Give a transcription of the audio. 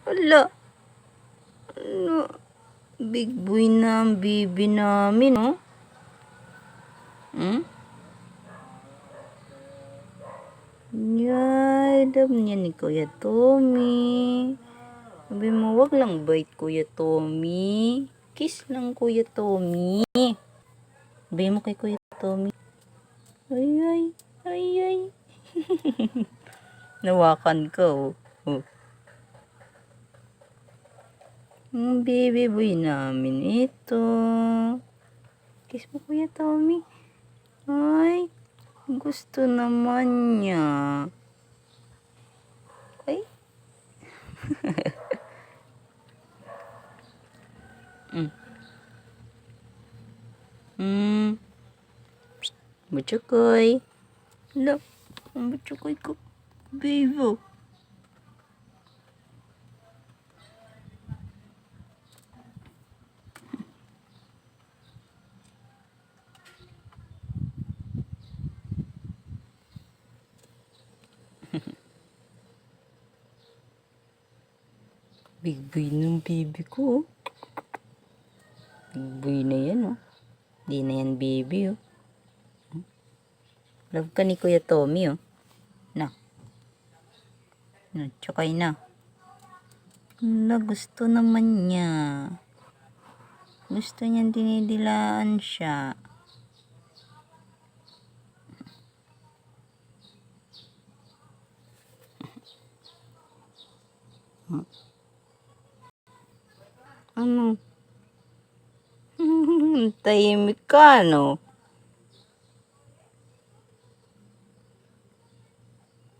Hala. Ano? Big boy na ang bibi namin, oh. Hmm? Yay, dam niya ni Kuya Tommy. Sabi mo, wag lang bite, Kuya Tommy. Kiss lang, Kuya Tommy. Sabi mo kay Kuya Tommy. Ay, ay, ay, ay. Nawakan ka, oh. Oh. Ang baby boy namin ito. Kiss mo, Kuya Tommy. Ay, gusto naman niya. Ay. Psst, Butchokoy. Hala, ang butchokoy ko. Baby. Big boy ng baby ko, oh. Big boy na yan, oh. Di na yan baby, oh. Love ka ni Kuya Tommy, oh. Na. Tsakay na. Hala, gusto naman niya. Gusto niyang dinidilaan siya. Ano? Tahimik ka, no?